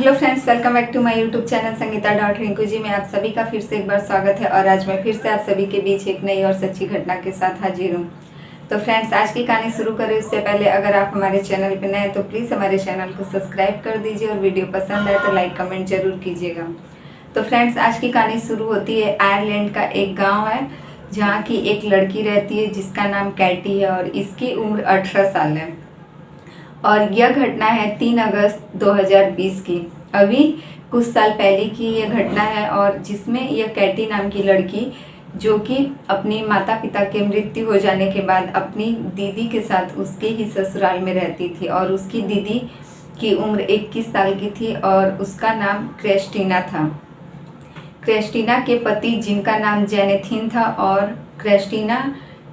Hello friends, welcome back to my YouTube channel Sangeeta dot Rinku ji में आप सभी का फिर से एक बार स्वागत है। और आज मैं फिर से आप सभी के बीच एक नई और सच्ची घटना के साथ हाजिर हूँ। तो फ्रेंड्स, आज की कहानी शुरू करें उससे पहले अगर आप हमारे चैनल पर नए हैं तो प्लीज़ हमारे चैनल को सब्सक्राइब कर दीजिए और वीडियो पसंद आए तो लाइक कमेंट जरूर कीजिएगा। तो फ्रेंड्स, आज की कहानी शुरू होती है आयरलैंड का एक गाँव है जहाँ की एक लड़की रहती है जिसका नाम कैटी है और इसकी उम्र 18 साल है। और यह घटना है 3 अगस्त 2020 की। अभी कुछ साल पहले की यह घटना है और जिसमें यह कैटी नाम की लड़की जो कि अपनी माता पिता के मृत्यु हो जाने के बाद अपनी दीदी के साथ उसके ही ससुराल में रहती थी। और उसकी दीदी की उम्र 21 साल की थी और उसका नाम क्रिस्टीना था। क्रिस्टीना के पति जिनका नाम जेनेथिन था और क्रिस्टीना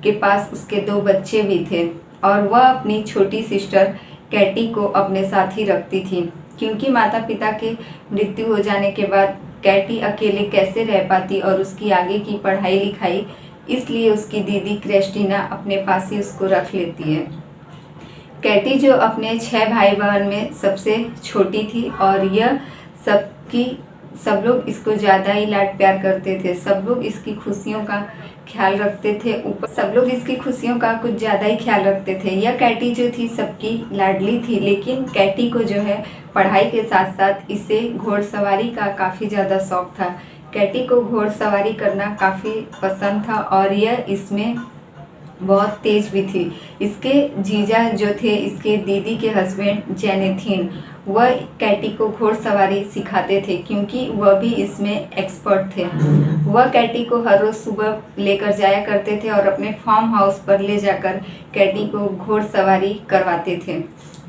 के पास उसके 2 बच्चे भी थे। और वह अपनी छोटी सिस्टर कैटी को अपने साथ ही रखती थी क्योंकि माता पिता के मृत्यु हो जाने के बाद कैटी अकेले कैसे रह पाती और उसकी आगे की पढ़ाई लिखाई, इसलिए उसकी दीदी क्रिस्टीना अपने पास ही उसको रख लेती है। कैटी जो अपने 6 भाई बहन में सबसे छोटी थी और यह सब लोग इसको ज़्यादा ही लाड प्यार करते थे। सब लोग इसकी खुशियों का ख्याल रखते थे, सब लोग इसकी खुशियों का कुछ ज़्यादा ही ख्याल रखते थे। यह कैटी जो थी सबकी लाडली थी, लेकिन कैटी को जो है पढ़ाई के साथ साथ इसे घोड़सवारी का काफ़ी ज़्यादा शौक था। कैटी को घोड़सवारी करना काफ़ी पसंद था और यह इसमें बहुत तेज भी थी। इसके जीजा जो थे, इसके दीदी के हस्बैंड जेनेथिन, वह कैटी को घोड़सवारी सिखाते थे क्योंकि वह भी इसमें एक्सपर्ट थे। वह कैटी को हर रोज़ सुबह लेकर जाया करते थे और अपने फार्म हाउस पर ले जाकर कैटी को घोड़सवारी करवाते थे।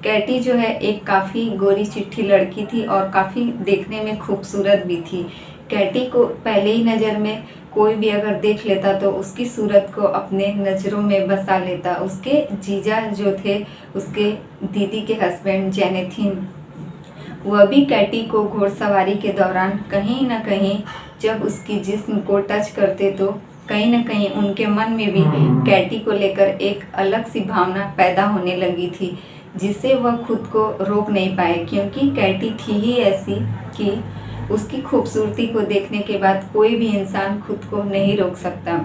कैटी जो है एक काफ़ी गोरी चिट्ठी लड़की थी और काफ़ी देखने में खूबसूरत भी थी। कैटी को पहले ही नज़र में कोई भी अगर देख लेता तो उसकी सूरत को अपने नज़रों में बसा लेता। उसके जीजा जो थे, उसके दीदी के हस्बैंड जेनेथिन, वह भी कैटी को घोड़सवारी के दौरान कहीं ना कहीं जब उसकी जिस्म को टच करते तो कहीं ना कहीं उनके मन में भी कैटी को लेकर एक अलग सी भावना पैदा होने लगी थी, जिसे वह खुद को रोक नहीं पाए क्योंकि कैटी थी ही ऐसी कि उसकी खूबसूरती को देखने के बाद कोई भी इंसान खुद को नहीं रोक सकता।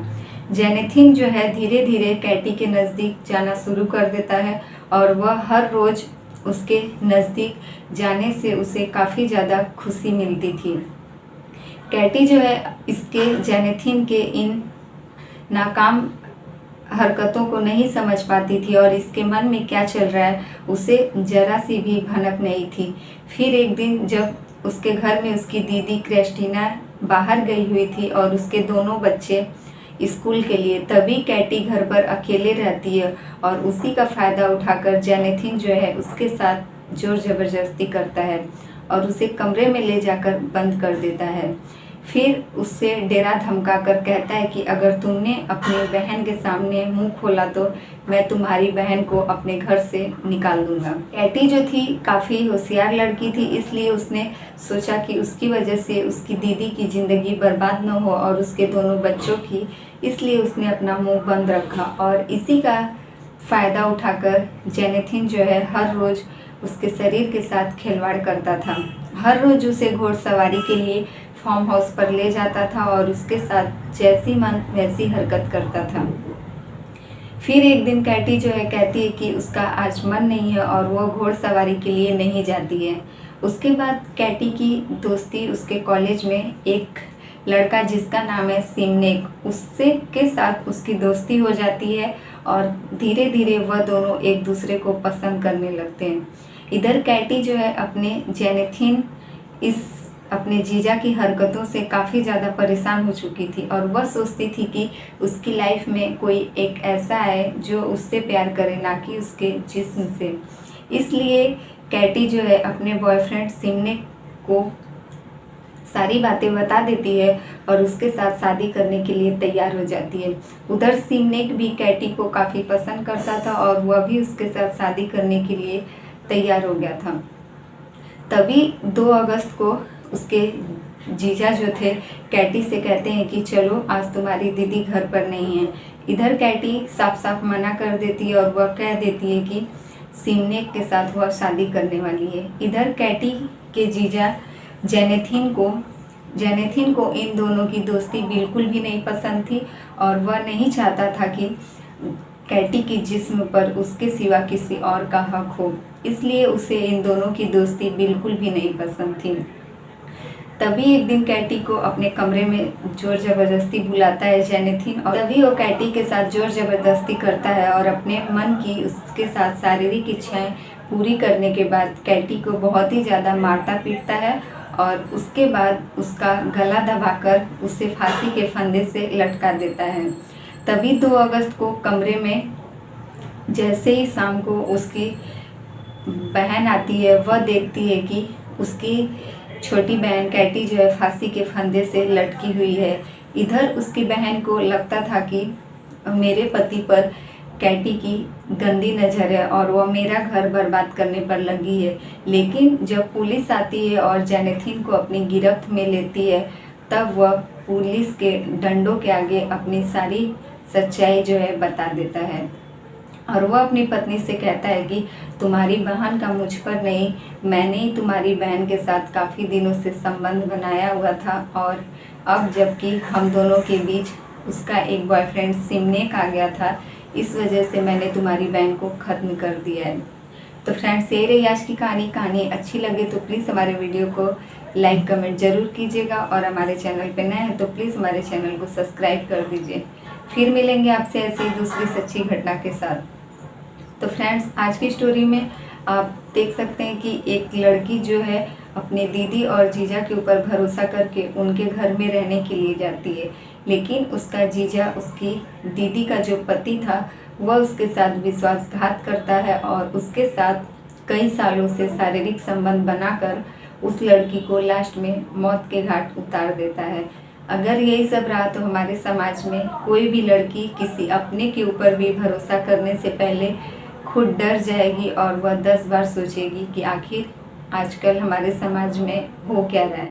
जेनेथिन जो है धीरे धीरे कैटी के नज़दीक जाना शुरू कर देता है और वह हर रोज़ उसके नज़दीक जाने से उसे काफ़ी ज़्यादा खुशी मिलती थी। कैटी जो है इसके जेनेथिन के इन नाकाम हरकतों को नहीं समझ पाती थी और इसके मन में क्या चल रहा है उसे जरा सी भी भनक नहीं थी। फिर एक दिन जब उसके घर में उसकी दीदी क्रिस्टीना बाहर गई हुई थी और उसके दोनों बच्चे स्कूल के लिए, तभी कैटी घर पर अकेले रहती है और उसी का फ़ायदा उठाकर जेनेथिन जो है उसके साथ जोर ज़बरदस्ती करता है और उसे कमरे में ले जाकर बंद कर देता है। फिर उससे डेरा धमका कर कहता है कि अगर तुमने अपनी बहन के सामने मुंह खोला तो मैं तुम्हारी बहन को अपने घर से निकाल दूंगा। कैटी जो थी काफ़ी होशियार लड़की थी, इसलिए उसने सोचा कि उसकी वजह से उसकी दीदी की ज़िंदगी बर्बाद न हो और उसके दोनों बच्चों की, इसलिए उसने अपना मुंह बंद रखा। और इसी का फ़ायदा उठाकर जेनेथिन जो है हर रोज़ उसके शरीर के साथ खिलवाड़ करता था। हर रोज़ उसे घोड़सवारी के लिए फार्म हाउस पर ले जाता था और उसके साथ जैसी मन वैसी हरकत करता था। फिर एक दिन कैटी जो है कहती है कि उसका आज मन नहीं है और वो घोड़सवारी के लिए नहीं जाती है। उसके बाद कैटी की दोस्ती उसके कॉलेज में एक लड़का जिसका नाम है सिमनेक, उससे के साथ उसकी दोस्ती हो जाती है और धीरे धीरे वह दोनों एक दूसरे को पसंद करने लगते हैं। इधर कैटी जो है अपने जेनेथिन अपने जीजा की हरकतों से काफ़ी ज़्यादा परेशान हो चुकी थी और वह सोचती थी कि उसकी लाइफ में कोई एक ऐसा है जो उससे प्यार करे, ना कि उसके जिस्म से। इसलिए कैटी जो है अपने बॉयफ्रेंड सिमनेक को सारी बातें बता देती है और उसके साथ शादी करने के लिए तैयार हो जाती है। उधर सिमनेक भी कैटी को काफ़ी पसंद करता था और वह भी उसके साथ शादी करने के लिए तैयार हो गया था। तभी 2 अगस्त को उसके जीजा जो थे कैटी से कहते हैं कि चलो आज तुम्हारी दीदी घर पर नहीं है। इधर कैटी साफ साफ मना कर देती है और वह कह देती है कि सिमनेक के साथ वह शादी करने वाली है। इधर कैटी के जीजा जेनेथिन को इन दोनों की दोस्ती बिल्कुल भी नहीं पसंद थी और वह नहीं चाहता था कि कैटी के जिस्म पर उसके सिवा किसी और का हक हो, इसलिए उसे इन दोनों की दोस्ती बिल्कुल भी नहीं पसंद थी। तभी एक दिन कैटी को अपने कमरे में जोर ज़बरदस्ती बुलाता है जेनेथिन, और तभी वो कैटी के साथ जोर ज़बरदस्ती करता है और अपने मन की उसके साथ शारीरिक इच्छाएं पूरी करने के बाद कैटी को बहुत ही ज़्यादा मारता पीटता है और उसके बाद उसका गला दबाकर उसे फांसी के फंदे से लटका देता है। तभी 2 अगस्त को कमरे में जैसे ही शाम को उसकी बहन आती है, वह देखती है कि उसकी छोटी बहन कैटी जो है फांसी के फंदे से लटकी हुई है। इधर उसकी बहन को लगता था कि मेरे पति पर कैटी की गंदी नज़र है और वह मेरा घर बर्बाद करने पर लगी है, लेकिन जब पुलिस आती है और जेनेथिन को अपनी गिरफ्त में लेती है, तब वह पुलिस के डंडों के आगे अपनी सारी सच्चाई जो है बता देता है और वह अपनी पत्नी से कहता है कि तुम्हारी बहन का मुझ पर नहीं, मैंने ही तुम्हारी बहन के साथ काफ़ी दिनों से संबंध बनाया हुआ था और अब जबकि हम दोनों के बीच उसका एक बॉयफ्रेंड सिमनेक आ गया था, इस वजह से मैंने तुम्हारी बहन को ख़त्म कर दिया है। तो फ्रेंड्स, ये रही आज की कहानी अच्छी लगे तो प्लीज़ हमारे वीडियो को लाइक कमेंट ज़रूर कीजिएगा और हमारे चैनल पे नए हैं तो प्लीज़ हमारे चैनल को सब्सक्राइब कर दीजिए। फिर मिलेंगे आपसे ऐसी दूसरी सच्ची घटना के साथ। तो फ्रेंड्स, आज की स्टोरी में आप देख सकते हैं कि एक लड़की जो है अपने दीदी और जीजा के ऊपर भरोसा करके उनके घर में रहने के लिए जाती है, लेकिन उसका जीजा उसकी दीदी का जो पति था वह उसके साथ विश्वासघात करता है और उसके साथ कई सालों से शारीरिक संबंध बनाकर उस लड़की को लास्ट में मौत के घाट उतार देता है। अगर यही सब रहा तो हमारे समाज में कोई भी लड़की किसी अपने के ऊपर भी भरोसा करने से पहले खुद डर जाएगी और वह 10 बार सोचेगी कि आखिर आजकल हमारे समाज में हो क्या रहा है।